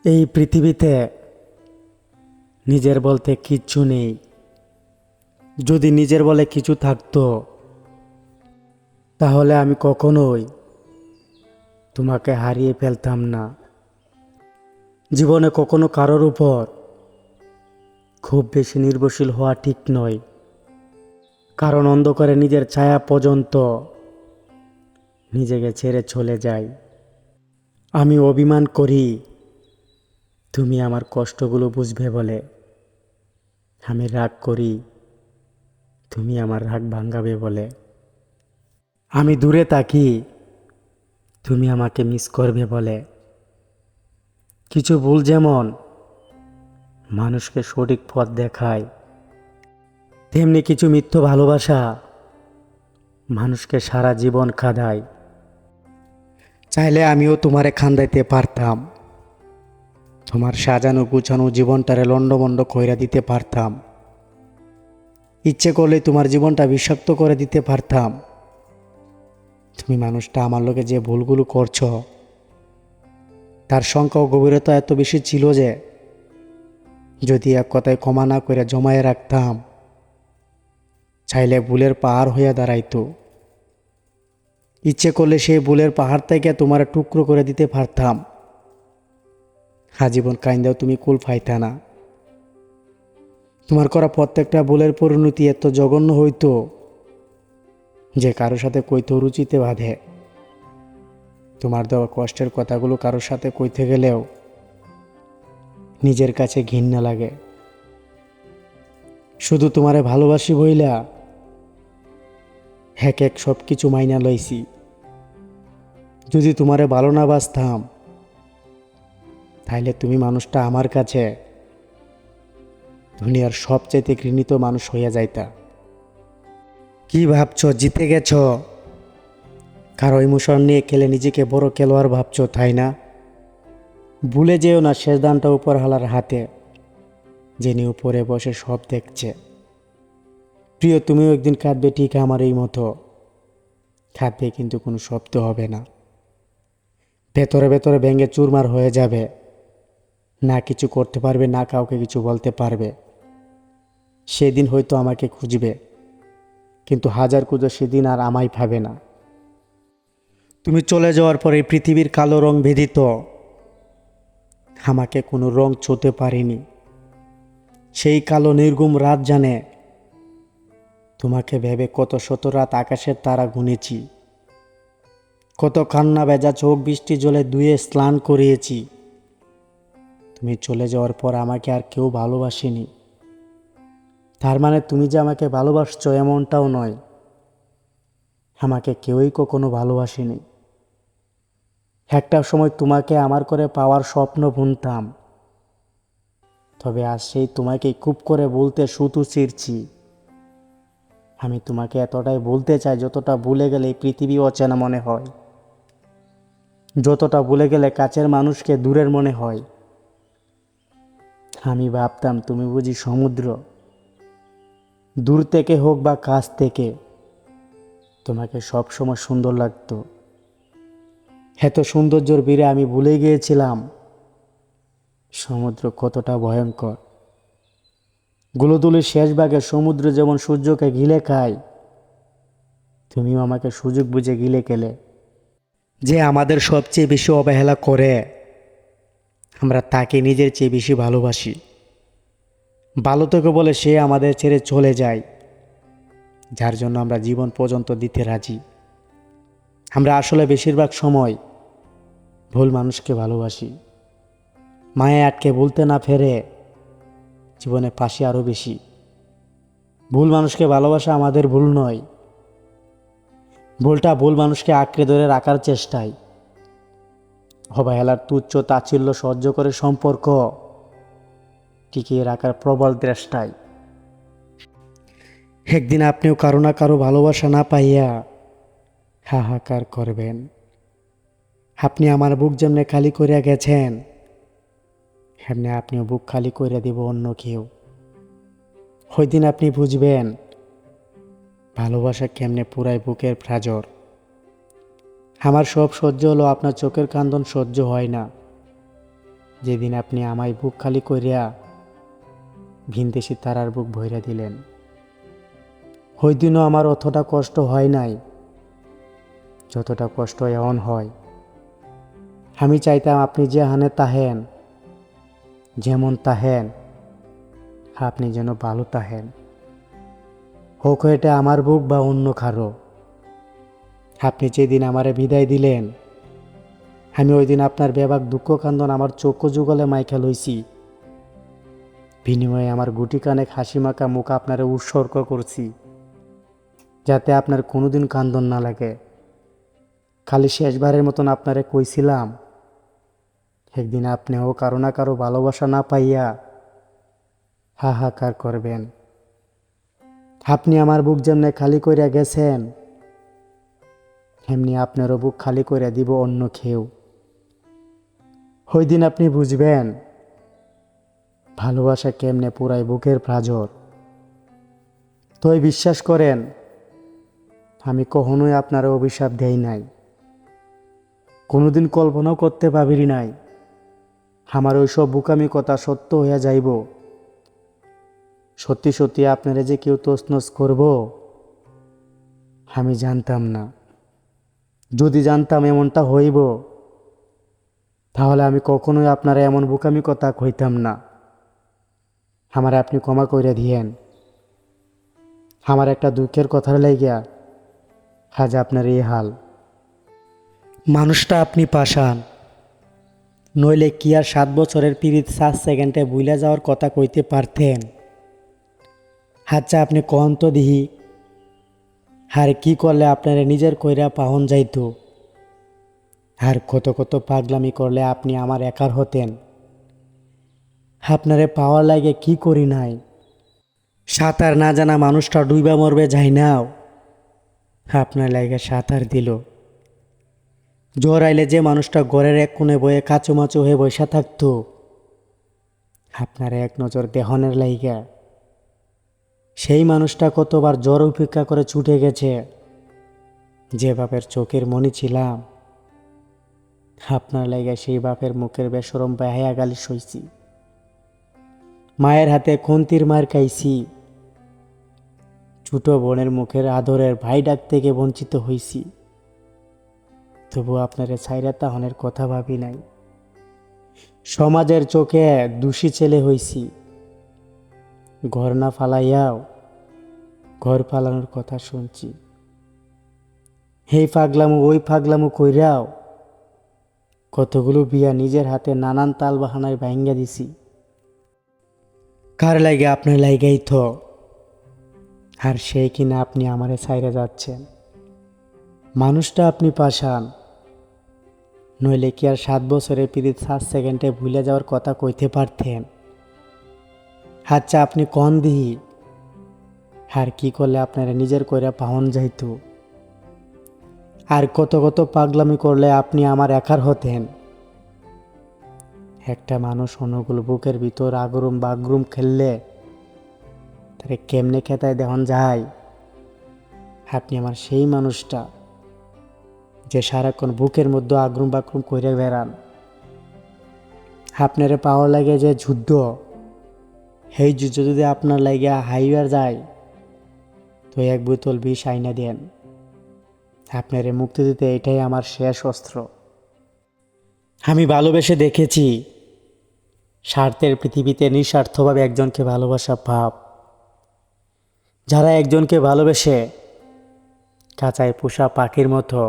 এই পৃথিবীতে নিজের বলতে কিচ্ছু নেই। যদি নিজের বলে কিছু থাকতো তাহলে আমি কখনোই তোমাকে হারিয়ে ফেলতাম না। জীবনে কখনো কারোর উপর খুব বেশি নির্ভরশীল হওয়া ঠিক নয়, কারণ অন্ধকারে নিজের ছায়া পর্যন্ত নিজেকে ছেড়ে চলে যায়। আমি অভিমান করি তুমি আমার কষ্টগুলো বুঝবে বলে, আমি রাগ করি তুমি আমার রাগ ভাঙাবে বলে। আমি দূরে থাকি তুমি আমাকে মিস করবে বলে। কিছু ভুল যেমন মানুষকে সঠিক পথ দেখায়, তেমনি কিছু মিথ্যা ভালোবাসা মানুষকে সারা জীবন কাঁদায়। চাইলে আমিও তোমারে খান্দাইতে পারতাম, তোমার সাজানো গুছানো জীবনটারে লন্ডভন্ড কইরা দিতে পারতাম। ইচ্ছে করলে তোমার জীবনটা বিষাক্ত করে দিতে পারতাম। তুমি মানুষটা আমার লোকে যে ভুলগুলো করছো তার সংখ্যা ও গভীরতা এত বেশি ছিল যে যদি এক কথায় ক্ষমা না করে জমায়ে রাখতাম, চাইলে ভুলের পাহাড় হইয়া দাঁড়াইতো। ইচ্ছে করলে সেই ভুলের পাহাড় থেকে তোমার টুকরো করে দিতে পারতাম। আজীবন কাইন্দাও তুমি কুল পাইতা না। তোমার করা প্রত্যেকটা ভুলের পরিণতি এত জঘন্য হইতো যে কারোর সাথে কইতে রুচিতে বাঁধে। তোমার দেওয়া কষ্টের কথাগুলো কারোর সাথে কইতে গেলেও নিজের কাছে ঘৃণা লাগে। শুধু তোমারে ভালোবাসি বইলা এক এক সব কিছু মাইনা লইছি। যদি তোমারে ভালো না বাসতাম তাইলে তুমি মানুষটা আমার কাছে দুনিয়ার সবচাইতে ঘৃণিত মানুষ হইয়া যাইতা। কি ভাবছো জিতে গেছ? কারো ইমোশন নিয়ে খেলে নিজেকে বড় খেলোয়াড় ভাবছো, তাই না? ভুলে যেও না শেষ দানটা উপর হালার হাতে, যিনি উপরে বসে সব দেখছে। প্রিয়, তুমিও একদিন কাঁদবে ঠিক আমার এই মতো। কাঁদবে কিন্তু কোনো শব্দ হবে না, ভেতরে ভেতরে ভেঙে চুরমার হয়ে যাবে। না কিছু করতে পারবে, না কাউকে কিছু বলতে পারবে। সেদিন হয়তো আমাকে খুঁজবে, কিন্তু হাজার খুঁজো সেদিন আর আমায় পাবে না। তুমি চলে যাওয়ার পর এই পৃথিবীর কালো রং ভেদিত আমাকে কোনো রং ছুঁতে পারেনি। সেই কালো নির্ঘুম রাত জানে তোমাকে ভেবে কত শত রাত আকাশের তারা গুনেছি, কত কান্না ভেজা চোখ বৃষ্টি জলে ধুয়ে স্নান করিয়েছি। তুমি চলে যাওয়ার পর আমাকে আর কেউ ভালোবাসেনি। তার মানে তুমি যে আমাকে ভালোবাসছো এমনটাও নয়। আমাকে কেউই কখনো ভালোবাসেনি। একটা সময় তোমাকে আমার করে পাওয়ার স্বপ্ন বুনতাম, তবে আজ সেই তোমাকে খুব করে বলতে সুতো ছিঁড়ছি। আমি তোমাকে এতটাই বলতে চাই যতটা ভুলে গেলে এই পৃথিবী অচেনা মনে হয়, যতটা ভুলে গেলে কাছের মানুষকে দূরের মনে হয়। আমি ভাবতাম তুমি বুঝি সমুদ্র, দূর থেকে হোক বা কাছ থেকে তোমাকে সবসময় সুন্দর লাগতো। এত সৌন্দর্যের বীরে আমি ভুলে গিয়েছিলাম সমুদ্র কতটা ভয়ঙ্কর। গুলোদুলির শেষ ভাগে সমুদ্র যেমন সূর্যকে গিলে খায়, তুমিও আমাকে সুযোগ বুঝে গিলে খেলে। যে আমাদের সবচেয়ে বেশি অবহেলা করে আমরা তাকে নিজের চেয়ে বেশি ভালোবাসি। ভালো থেকে বলে সে আমাদের ছেড়ে চলে যায়, যার জন্য আমরা জীবন পর্যন্ত দিতে রাজি। আমরা আসলে বেশিরভাগ সময় ভুল মানুষকে ভালোবাসি। মায়ে আটকে বলতে না ফেরে জীবনে পাশে আরও বেশি। ভুল মানুষকে ভালোবাসা আমাদের ভুল নয়, ভুলটা ভুল মানুষকে আঁকড়ে ধরে রাখার চেষ্টায়। অবহেলার তুচ্ছ তাচ্ছিল্য সহ্য করে সম্পর্ক টিকিয়ে রাখার প্রবল চেষ্টায়। একদিন আপনিও কারো না কারো ভালোবাসা না পাইয়া হাহাকার করবেন। আপনি আমার বুক যেমনে খালি করিয়া গেছেন, এমনি আপনিও বুক খালি করিয়া দিব অন্য কেউ। ওই দিন আপনি বুঝবেন ভালোবাসা কেমনে পুরাই বুকের প্রাজর। আমার সব সহ্য হলো, আপনার চোখের কান্দন সহ্য হয় না। যেদিন আপনি আমায় বুক খালি করিয়া ভিনদেশি তারার বুক ভইরা দিলেন। ওই দিনও আমার অতটা কষ্ট হয় নাই যতটা কষ্ট এখন হয়। আমি চাইতাম আপনি যেখানে তাহেন, যেমন তাহেন, আপনি যেন ভালো তাহেন, হোক এটা আমার বুক বা অন্য কারো। আপনি যেদিন আমারে বিদায় দিলেন, আমি ওই দিন আপনার বেবাক দুঃখ কান্দন আমার চক্ষু যুগলে মাইখা লইছি। বিনিময়ে আমার গুটি কানে হাসি মাখা মুখ আপনারে উৎসর্গ করছি, যাতে আপনার কোনোদিন কান্দন না লাগে। খালি শেষবারের মতন আপনারে কইছিলাম, একদিন আপনিও কারো না কারো ভালোবাসা না পাইয়া হাহাকার করবেন। আপনি আমার বুক যেমনে খালি কইরা গেছেন, এমনি আপনারও বুক খালি কইরা দিব অন্য কেউ। ওই দিন আপনি বুঝবেন ভালোবাসা কেমনে পুরাই বুকের প্রাজর। তোই বিশ্বাস করেন, আমি কখনোই আপনার অভিশাপ দেই নাই, কোনোদিন কল্পনাও করতে পারি নাই আমার ওইসব বুকামি কথা সত্য হইয়া যাইব। সত্যি সত্যি আপনারা যে কেউ তছনছ করব আমি জানতাম না। যদি জানতাম এমনটা হইব, তাহলে আমি কখনোই আপনারা এমন বুকামি কথা কইতাম না। আমার আপনি ক্ষমা কইরা দিয়েন। আমার একটা দুঃখের কথা লাইগা আজ আপনার এই হাল। মানুষটা আপনি পাষাণ, নইলে কি আর 7 বছরের পিরিত 7 সেকেন্ডে ভুলে যাওয়ার কথা কইতে পারতেন? আচ্ছা আপনি কন তো দিহি, আর কি করলে আপনারা নিজের কইরা পাহন যাইতো? আর কত কত পাগলামি করলে আপনি আমার একার হতেন? আপনারে পাওয়ার লাগে কি করি নাই? সাঁতার না জানা মানুষটা ডুইবা মরবে যাই নাও, আপনার লাগে সাঁতার দিল। জ্বর আইলে যে মানুষটা ঘরের এক কোণে বয়ে কাচুমাচু হয়ে বসে থাকতো, আপনার এক নজর দেহনের লাইগা সেই মানুষটা কতবার জ্বর উপেক্ষা করে ছুটে গেছে। যে বাপের চোখের মনি ছিলাম, আপনার লাইগা সেই বাপের মুখের বেসরম বেহায়া গালি সইছি। মায়ের হাতে খুন্তির মার খাইছি, ছোট বোনের মুখের আদরের ভাই ডাক থেকে বঞ্চিত হইছি। তবু আপনারে ছাইরা তাহনের কথা ভাবি নাই। সমাজের চোখে দোষী ছেলে হইছি, ঘর না ফালাইয়াও ঘর ফালানোর কথা শুনছি। এই পাগলামু ওই পাগলামু কইরাও কতগুলো বিয়া নিজের হাতে নানান তাল বাহানায় ভাঙ্গা দিছি। কার লাগে? আপনার লাইগাই তো। আর সেই কিনা আপনি আমারে ছাইরা যাচ্ছেন। মানুষটা আপনি পাষাণ, নইলে কি আর 7 বছরের পিরিত 7 সেকেন্ডে ভুলে যাওয়ার কথা কইতে পারতেন? আচ্ছা আপনি কন দিহি, আর কি করলে আপনারা নিজের কইরা পাহন যাইতো? আর কত কত পাগলামি করলে আপনি আমার একার হতেন? একটা মানুষ অনুকূল বুকের ভিতর আগরুম বাগরুম খেললে তারে কেমনে খেতায় দেহন যায়। আপনি আমার সেই মানুষটা যে সারাক্ষণ বুকের মধ্যে আগরুম বাগরুম কইরে বেড়ান। আপনারে পাওয়ার লাগে যে যুদ্ধ, সেই যুদ্ধ যদি আপনার লাগিয়া হাইবার যায় তো এক বোতল বিষ আইনা দেন। আপনারে মুক্তি দিতে এটাই আমার শেষ অস্ত্র। আমি ভালোবেসে দেখেছি, স্বার্থের পৃথিবীতে নিঃস্বার্থভাবে একজনকে ভালোবাসা পাপ। যারা একজনকে ভালোবেসে কাঁচায় পোষা পাখির মতো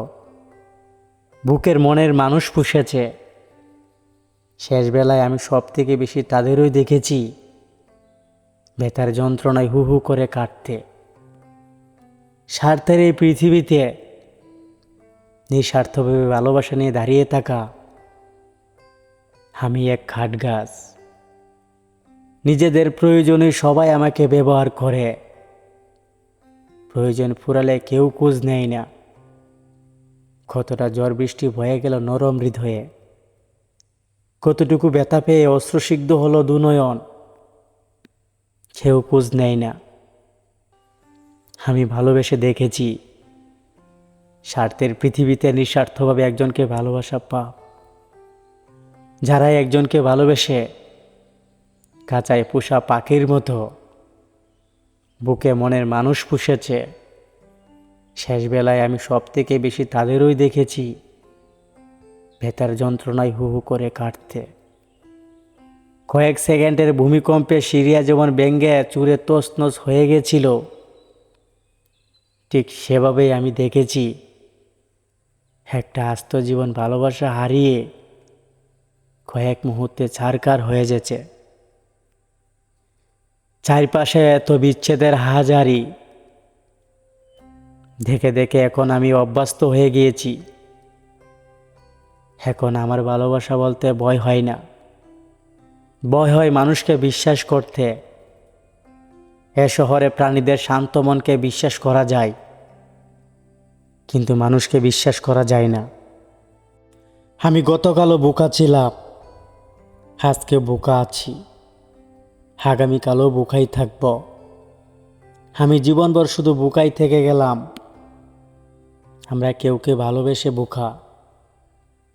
বুকের মনের মানুষ পুষেছে, শেষ বেলায় আমি সব থেকে বেশি তাদেরই দেখেছি বেতার যন্ত্রণায় হু হু করে কাটতে। স্বার্থের এই পৃথিবীতে নিঃস্বার্থভাবে ভালোবাসা নিয়ে দাঁড়িয়ে থাকা আমি এক খাট গাছ। নিজেদের প্রয়োজনে সবাই আমাকে ব্যবহার করে, প্রয়োজন ফুরালে কেউ খোঁজ নেয় না। কতটা ঝড় বৃষ্টি বয়ে গেল নরম হৃদয়ে, কতটুকু ব্যথা পেয়ে অশ্রুসিক্ত হলো দুনয়ন, কেউ খোঁজ নেয় না। আমি ভালোবেসে দেখেছি, স্বার্থের পৃথিবীতে নিঃস্বার্থভাবে একজনকে ভালোবাসা পাপ। যারা একজনকে ভালোবেসে খাঁচায় পোষা পাখির মতো বুকে মনের মানুষ পুষেছে, শেষ বেলায় আমি সব থেকে বেশি তাদেরই দেখেছি ভেতর যন্ত্রণায় হু হু করে কাটতে। কয়েক সেকেন্ডের ভূমিকম্পে সিরিয়া যেমন ভেঙে চুরে তছনছ হয়ে গেছিল, ঠিক সেভাবেই আমি দেখেছি একটা আস্ত জীবন ভালোবাসা হারিয়ে কয়েক মুহূর্তে ছারখার হয়ে যেছে। চারপাশে এত বিচ্ছেদের হাজারি দেখে দেখে এখন আমি অভ্যস্ত হয়ে গিয়েছি। এখন আমার ভালোবাসা বলতে ভয় হয় না, ভয় হয় মানুষকে বিশ্বাস করতে। এ শহরে প্রাণীদের শান্ত মনকে বিশ্বাস করা যায়, কিন্তু মানুষকে বিশ্বাস করা যায় না। আমি গতকালও বোকা ছিলাম, আজকে বোকা আছি, আগামীকালও বোকাই থাকব। আমি জীবনভর শুধু বোকাই থেকে গেলাম। আমরা কেউকে ভালোবেসে বোকা,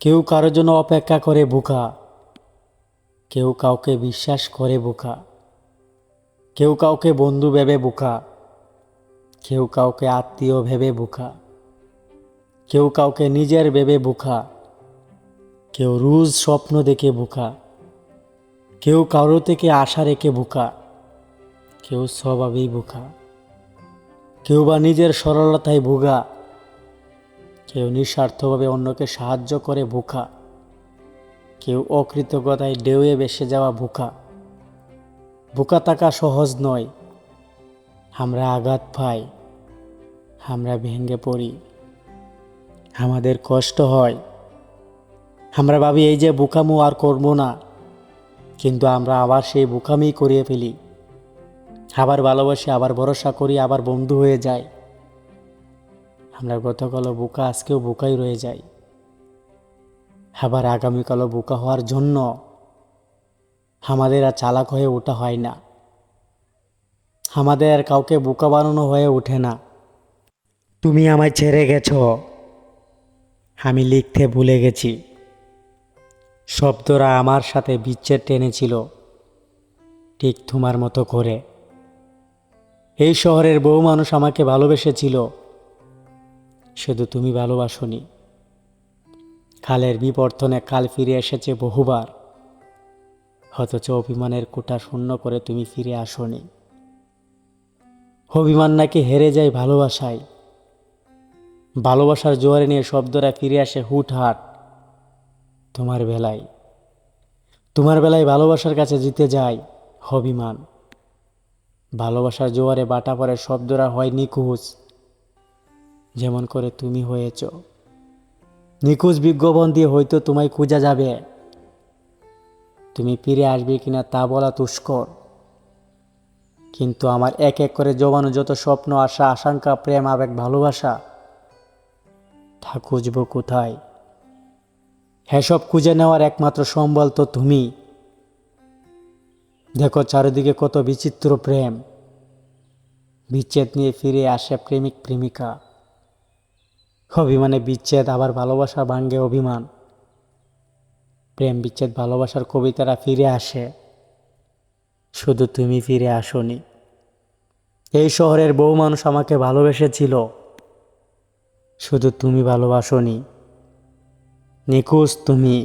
কেউ কারোর জন্য অপেক্ষা করে বোকা, কেউ কাউকে বিশ্বাস করে বোকা, কেউ কাউকে বন্ধু ভেবে বোকা, কেউ কাউকে আত্মীয় ভেবে বোকা, কেউ কাউকে নিজের ভেবে বোকা, কেউ রোজ স্বপ্ন দেখে বোকা, কেউ কারো থেকে আশা রেখে বোকা, কেউ স্বভাবেই বোকা, কেউ বা নিজের সরলতায় বোকা, কেউ নিঃস্বার্থভাবে অন্যকে সাহায্য করে বোকা, কেউ অকৃতজ্ঞতায় ঢেউয়ে ভেসে যাওয়া বোকা। বোকা থাকা সহজ নয়। আমরা আঘাত পাই, আমরা ভেঙে পড়ি, আমাদের কষ্ট হয়, আমরা ভাবি এই যে বোকামো আর করবো না, কিন্তু আমরা আবার সেই বোকামি করিয়ে ফেলি। আবার ভালোবাসি, আবার ভরসা করি, আবার বন্ধু হয়ে যাই। আমরা গতকালও বোকা, আজকেও বোকাই রয়ে যাই। আবার আগামীকালও বোকা হওয়ার জন্য আমাদের আর চালাক হয়ে ওঠা হয় না, আমাদের আর কাউকে বোকা বানানো হয়ে ওঠে না। তুমি আমায় ছেড়ে গেছ, আমি লিখতে ভুলে গেছি। শব্দরা আমার সাথে বিচ্ছেদ টেনেছিল, ঠিক তোমার মতো করে। এই শহরের বহু মানুষ আমাকে ভালোবেসেছিল, শুধু তুমি ভালোবাসোনি। কালের বিবর্তনে কাল ফিরে এসেছে বহুবার, অথচ অভিমানের কোটা শূন্য করে তুমি ফিরে আসোনি। অভিমান নাকি হেরে যায় ভালোবাসায়, ভালোবাসার জোয়ারে নিয়ে শব্দরা ফিরে আসে হুটহাট। তোমার বেলায় ভালোবাসার কাছে জিতে যায় অভিমান। ভালোবাসার জোয়ারে বাটা পড়ে শব্দরা হয় নিখোঁজ, যেমন করে তুমি হয়েছ। নিখোঁজ বিজ্ঞাপন দিয়ে হয়তো তোমায় খুঁজা যাবে, তুমি ফিরে আসবে কিনা তা বলা দুষ্কর। কিন্তু আমার এক এক করে জমানো যত স্বপ্ন, আশা, আশঙ্কা, প্রেম, আবেগ, ভালোবাসা, তা খুঁজবো কোথায়? এসব খুঁজে নেওয়ার একমাত্র সম্বল তো তুমি। দেখো চারিদিকে কত বিচিত্র প্রেম, বিচ্ছেদ নিয়ে ফিরে আসে প্রেমিক প্রেমিকা। অভিমানে বিচ্ছেদ, আবার ভালোবাসা ভাঙ্গে অভিমান। প্রেম বিচ্ছেদ ভালোবাসার কবিতারা ফিরে আসে, শুধু তুমি ফিরে আসোনি। এই শহরের বহু মানুষ আমাকে ভালোবেসেছিল, শুধু তুমি ভালোবাসোনি। নিখোঁজ তুমি।